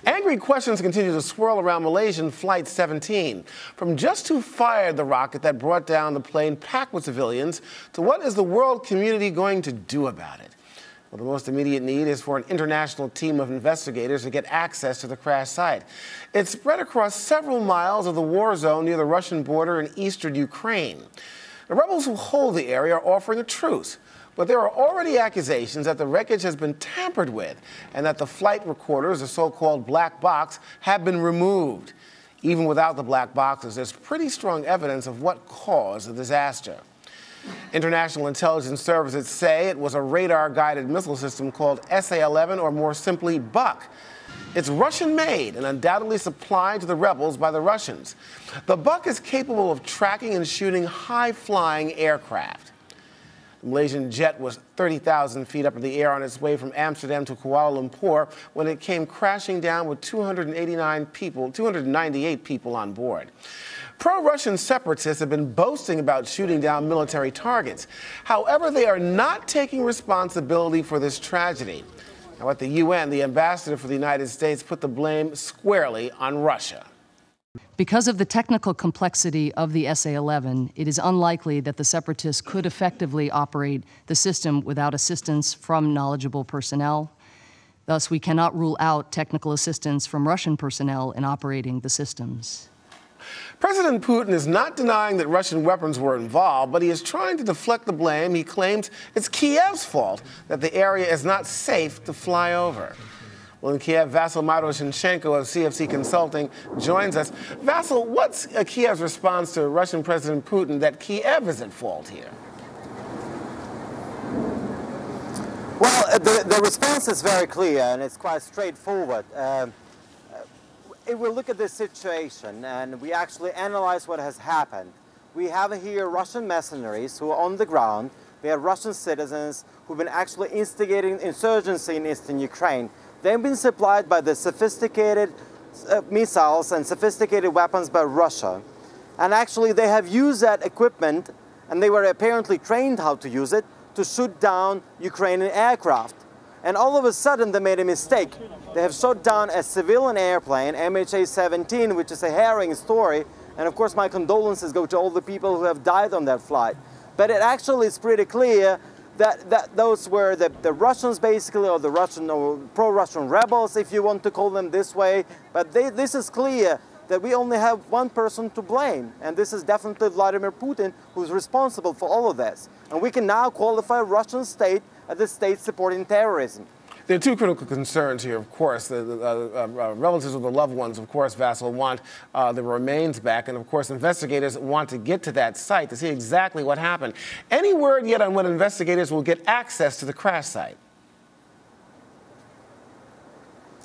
Angry questions continue to swirl around Malaysian Flight 17. From just who fired the rocket that brought down the plane packed with civilians to what is the world community going to do about it? Well, the most immediate need is for an international team of investigators to get access to the crash site. It's spread across several miles of the war zone near the Russian border in eastern Ukraine. The rebels who hold the area are offering a truce, but there are already accusations that the wreckage has been tampered with and that the flight recorders, the so-called black box, have been removed. Even without the black boxes, there's pretty strong evidence of what caused the disaster. International intelligence services say it was a radar-guided missile system called SA-11, or more simply, Buck. It's Russian-made and undoubtedly supplied to the rebels by the Russians. The Buck is capable of tracking and shooting high-flying aircraft. The Malaysian jet was 30,000 feet up in the air on its way from Amsterdam to Kuala Lumpur when it came crashing down with 298 people on board. Pro-Russian separatists have been boasting about shooting down military targets. However, they are not taking responsibility for this tragedy. Now, at the UN, the ambassador for the United States put the blame squarely on Russia. Because of the technical complexity of the SA-11, it is unlikely that the separatists could effectively operate the system without assistance from knowledgeable personnel. Thus, we cannot rule out technical assistance from Russian personnel in operating the systems. President Putin is not denying that Russian weapons were involved, but he is trying to deflect the blame. He claims it's Kiev's fault that the area is not safe to fly over. Well, in Kiev, Vasyl Maroshenchenko of CFC Consulting joins us. Vasyl, what's Kiev's response to Russian President Putin that Kiev is at fault here? Well, the response is very clear and it's quite straightforward. If we look at this situation and we actually analyze what has happened, we have here Russian mercenaries who are on the ground. We have Russian citizens who've been actually instigating insurgency in eastern Ukraine. They've been supplied by the sophisticated missiles and sophisticated weapons by Russia. And actually they have used that equipment, and they were apparently trained how to use it, to shoot down Ukrainian aircraft. And all of a sudden they made a mistake. They have shot down a civilian airplane, MH17, which is a harrowing story. And of course my condolences go to all the people who have died on that flight. But it actually is pretty clear that those were the Russians basically, or the Russian or pro-Russian rebels, if you want to call them this way. But this is clear that we only have one person to blame, and this is definitely Vladimir Putin, who's responsible for all of this. And we can now qualify Russian state as the state supporting terrorism. There are two critical concerns here, of course. The relatives of the loved ones, of course, Vasyl, want the remains back. And, of course, investigators want to get to that site to see exactly what happened. Any word yet on when investigators will get access to the crash site?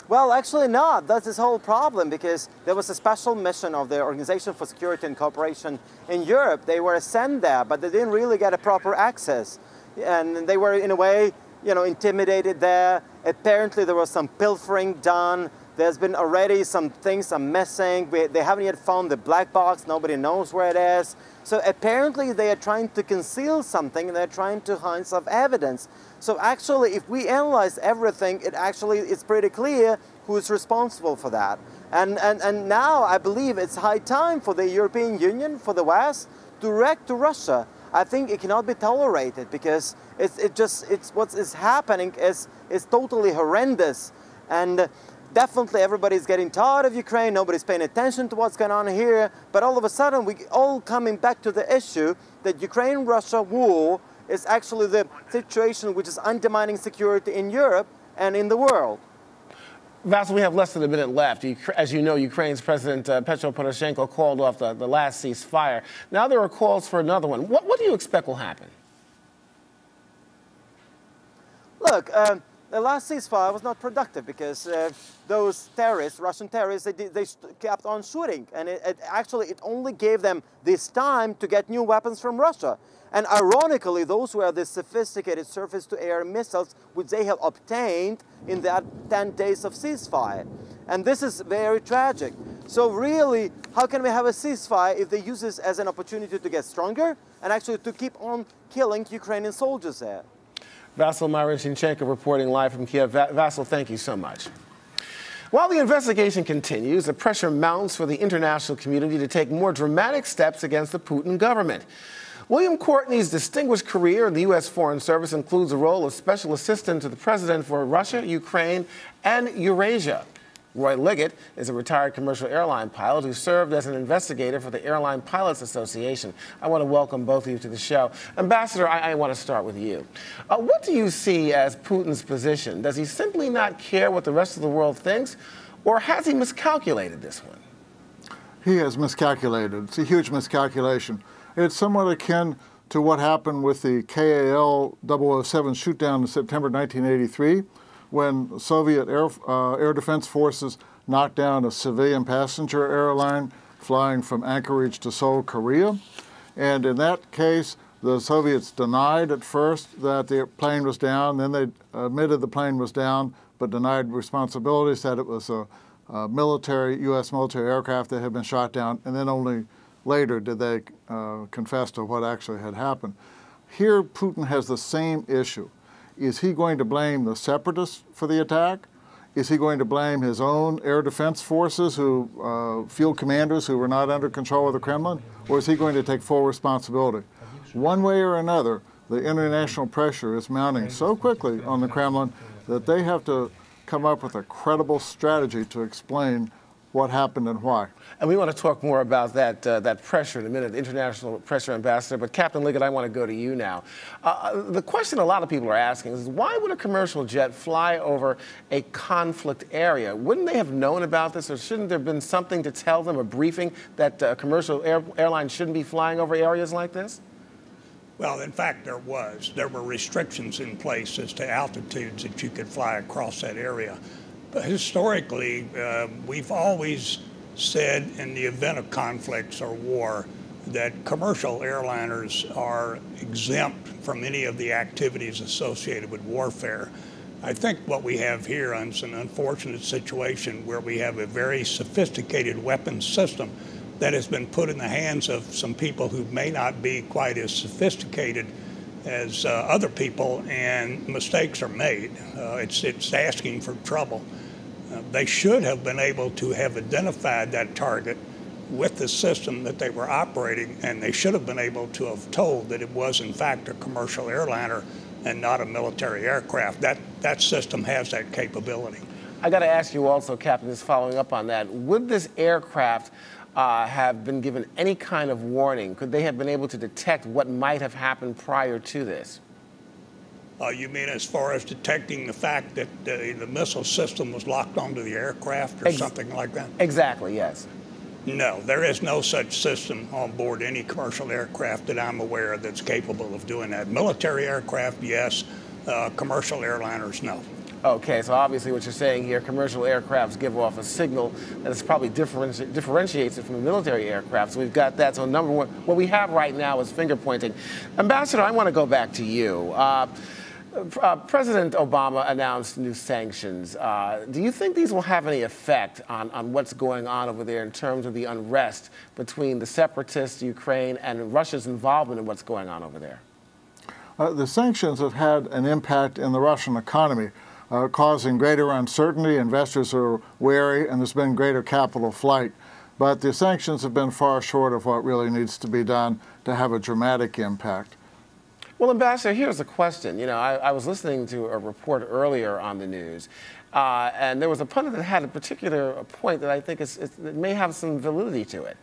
Well, actually not. That's this whole problem, because there was a special mission of the Organization for Security and Cooperation in Europe. They were sent there, but they didn't really get a proper access. And they were, in a way, intimidated there. Apparently there was some pilfering done. There's been already some things are missing. They haven't yet found the black box. Nobody knows where it is. So apparently they are trying to conceal something, and they're trying to hide some evidence. So actually, if we analyze everything, it's pretty clear who is responsible for that. And now I believe it's high time for the European Union, for the West, to react to Russia. I think it cannot be tolerated, because what is happening is totally horrendous. And definitely everybody's getting tired of Ukraine, nobody's paying attention to what's going on here, but all of a sudden we all coming back to the issue that Ukraine-Russia war is actually the situation which is undermining security in Europe and in the world. Vasyl, we have less than a minute left. As you know, Ukraine's President Petro Poroshenko called off the last ceasefire. Now there are calls for another one. What do you expect will happen? Look, the last ceasefire was not productive, because those terrorists, Russian terrorists, they kept on shooting. And it only gave them this time to get new weapons from Russia. And ironically, those were the sophisticated surface-to-air missiles which they have obtained in that 10 days of ceasefire. And this is very tragic. So really, how can we have a ceasefire if they use this as an opportunity to get stronger and actually to keep on killing Ukrainian soldiers there? Vasyl Maroshenchenko reporting live from Kiev. Vasyl, thank you so much. While the investigation continues, the pressure mounts for the international community to take more dramatic steps against the Putin government. William Courtney's distinguished career in the U.S. Foreign Service includes the role of special assistant to the president for Russia, Ukraine, and Eurasia. Roy Liggett is a retired commercial airline pilot who served as an investigator for the Airline Pilots Association. I want to welcome both of you to the show. Ambassador, I want to start with you. What do you see as Putin's position? Does he simply not care what the rest of the world thinks, or has he miscalculated this one? He has miscalculated. It's a huge miscalculation. It's somewhat akin to what happened with the KAL 007 shootdown in September 1983, when Soviet air defense forces knocked down a civilian passenger airline flying from Anchorage to Seoul, Korea. And in that case, the Soviets denied at first that the plane was down, then they admitted the plane was down, but denied responsibility, said it was a U.S. military aircraft that had been shot down, and then only later did they confess to what actually had happened. Here, Putin has the same issue. Is he going to blame the separatists for the attack? Is he going to blame his own air defense forces, field commanders who were not under control of the Kremlin? Or is he going to take full responsibility? One way or another, the international pressure is mounting so quickly on the Kremlin that they have to come up with a credible strategy to explain what happened and why. And we want to talk more about that pressure in a minute, international pressure, Ambassador. But Captain Liggett, I want to go to you now. The question a lot of people are asking is, why would a commercial jet fly over a conflict area? Wouldn't they have known about this, or shouldn't there have been something to tell them, a briefing, that a commercial airline shouldn't be flying over areas like this? Well, in fact, there was. There were restrictions in place as to altitudes that you could fly across that area. But historically, we've always said in the event of conflicts or war that commercial airliners are exempt from any of the activities associated with warfare. I think what we have here is an unfortunate situation where we have a very sophisticated weapons system that has been put in the hands of some people who may not be quite as sophisticated as other people, and mistakes are made. It's asking for trouble. They should have been able to have identified that target with the system that they were operating, and they should have been able to have told that it was in fact a commercial airliner and not a military aircraft. That system has that capability. I got to ask you also, Captain, just following up on that, would this aircraft have been given any kind of warning? Could they have been able to detect what might have happened prior to this? You mean as far as detecting the fact that the missile system was locked onto the aircraft or something like that? Exactly, yes. No, there is no such system on board any commercial aircraft that I'm aware of that's capable of doing that. Military aircraft, yes. Commercial airliners, no. Okay, so obviously what you're saying here, commercial aircrafts give off a signal that is probably differentiates it from a military aircraft. So we've got that. So number one, what we have right now is finger pointing. Ambassador, I want to go back to you. President Obama announced new sanctions. Do you think these will have any effect on what's going on over there in terms of the unrest between the separatists, Ukraine, and Russia's involvement in what's going on over there? The sanctions have had an impact in the Russian economy, causing greater uncertainty. Investors are wary, and there's been greater capital flight. But the sanctions have been far short of what really needs to be done to have a dramatic impact. Well, Ambassador, here's a question. You know, I was listening to a report earlier on the news, and there was a pundit that had a particular point that I think it may have some validity to it.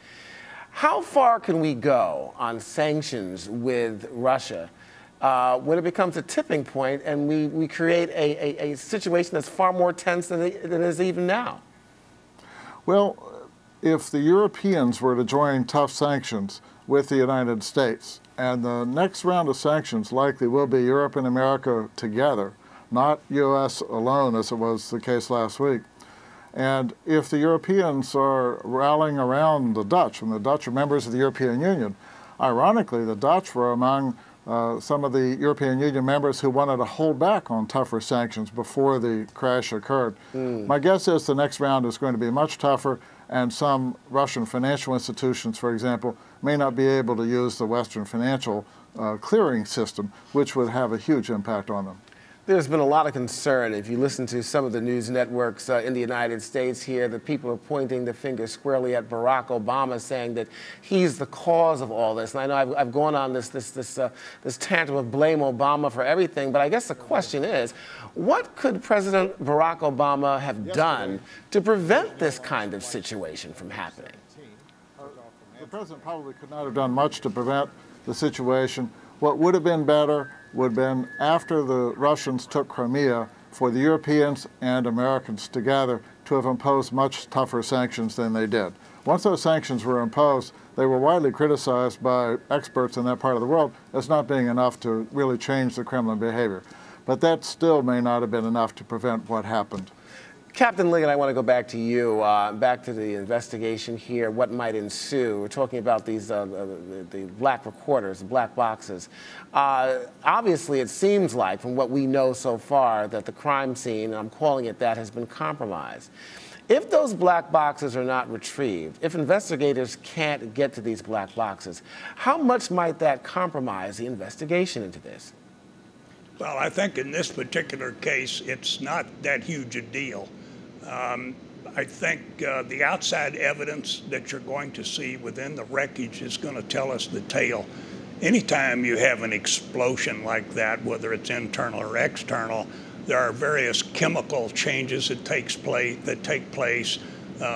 How far can we go on sanctions with Russia when it becomes a tipping point and we create a situation that's far more tense than it is even now? Well, if the Europeans were to join tough sanctions with the United States, and the next round of sanctions likely will be Europe and America together, not U.S. alone as it was the case last week. And if the Europeans are rallying around the Dutch, and the Dutch are members of the European Union, ironically, the Dutch were among some of the European Union members who wanted to hold back on tougher sanctions before the crash occurred. My guess is the next round is going to be much tougher, and some Russian financial institutions, for example, may not be able to use the Western financial clearing system, which would have a huge impact on them. There's been a lot of concern. If you listen to some of the news networks in the United States here, that people are pointing the finger squarely at Barack Obama, saying that he's the cause of all this. And I know I've gone on this tantrum of blame Obama for everything, but I guess the question is, what could President Barack Obama have done to prevent this kind of situation from happening? The president probably could not have done much to prevent the situation. What would have been better would have been, after the Russians took Crimea, for the Europeans and Americans together to have imposed much tougher sanctions than they did. Once those sanctions were imposed, they were widely criticized by experts in that part of the world as not being enough to really change the Kremlin behavior. But that still may not have been enough to prevent what happened. Captain Liggett, I want to go back to you, back to the investigation here, what might ensue. We're talking about these the black recorders, the black boxes. Obviously, it seems like, from what we know so far, that the crime scene, and I'm calling it that, has been compromised. If those black boxes are not retrieved, if investigators can't get to these black boxes, how much might that compromise the investigation into this? Well, I think in this particular case, it's not that huge a deal. I think the outside evidence that you're going to see within the wreckage is going to tell us the tale. Anytime you have an explosion like that, whether it's internal or external, there are various chemical changes that take place.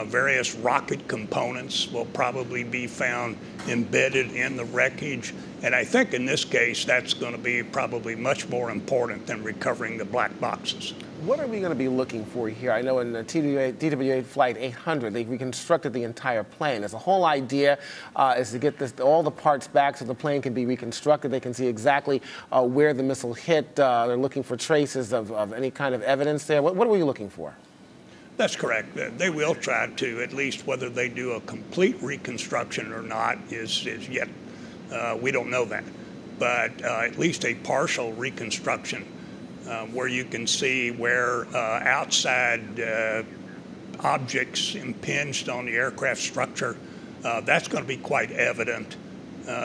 Various rocket components will probably be found embedded in the wreckage. And I think in this case, that's going to be probably much more important than recovering the black boxes. What are we going to be looking for here? I know in the TWA Flight 800, they reconstructed the entire plane. As the whole idea is to get all the parts back so the plane can be reconstructed. They can see exactly where the missile hit. They're looking for traces of any kind of evidence there. What are we looking for? That's correct. They will try to, at least whether they do a complete reconstruction or not is yet, we don't know that. But at least a partial reconstruction where you can see where outside objects impinged on the aircraft structure, that's going to be quite evident.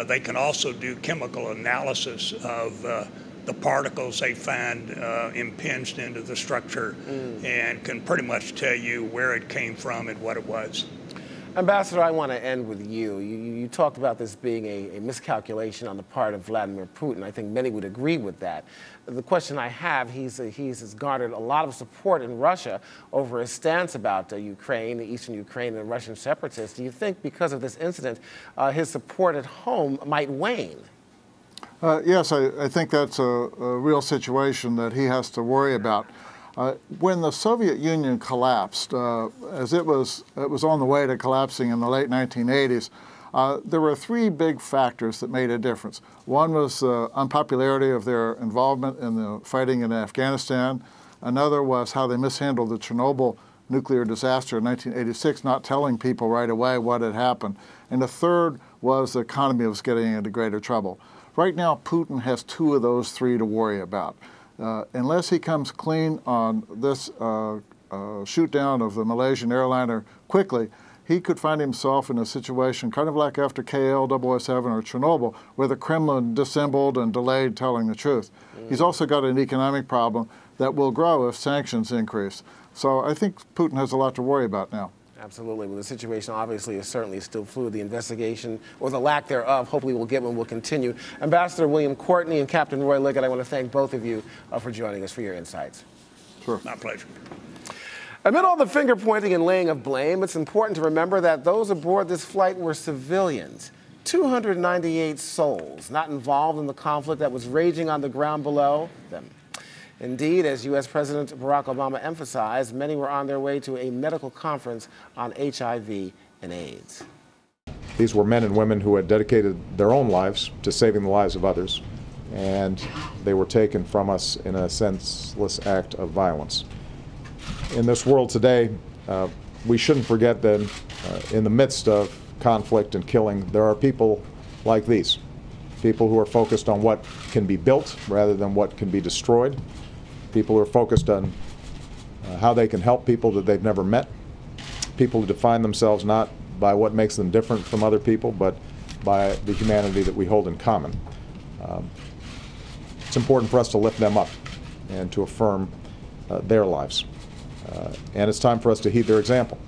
They can also do chemical analysis of the particles they find impinged into the structure and can pretty much tell you where it came from and what it was. Ambassador, I want to end with you. You talked about this being a miscalculation on the part of Vladimir Putin. I think many would agree with that. The question I have, he's garnered a lot of support in Russia over his stance about Ukraine, eastern Ukraine, and Russian separatists. Do you think because of this incident, his support at home might wane? Yes, I think that's a real situation that he has to worry about. When the Soviet Union collapsed, as it was on the way to collapsing in the late 1980s, there were three big factors that made a difference. One was the unpopularity of their involvement in the fighting in Afghanistan. Another was how they mishandled the Chernobyl nuclear disaster in 1986, not telling people right away what had happened. And the third was the economy was getting into greater trouble. Right now, Putin has two of those three to worry about. Unless he comes clean on this shoot down of the Malaysian airliner quickly, he could find himself in a situation kind of like after KL-007 or Chernobyl, where the Kremlin dissembled and delayed telling the truth. He's also got an economic problem that will grow if sanctions increase. So I think Putin has a lot to worry about now. Absolutely. Well, the situation obviously is certainly still fluid. The investigation, or the lack thereof, hopefully we'll get one, will continue. Ambassador William Courtney and Captain Roy Liggett, I want to thank both of you for joining us, for your insights. Sure. My pleasure. Amid all the finger pointing and laying of blame, it's important to remember that those aboard this flight were civilians. 298 souls not involved in the conflict that was raging on the ground below them. Indeed, as U.S. President Barack Obama emphasized, many were on their way to a medical conference on HIV and AIDS. These were men and women who had dedicated their own lives to saving the lives of others, and they were taken from us in a senseless act of violence. In this world today, we shouldn't forget that in the midst of conflict and killing, there are people like these, people who are focused on what can be built rather than what can be destroyed. People who are focused on how they can help people that they've never met. People who define themselves not by what makes them different from other people, but by the humanity that we hold in common. It's important for us to lift them up and to affirm their lives. And it's time for us to heed their example.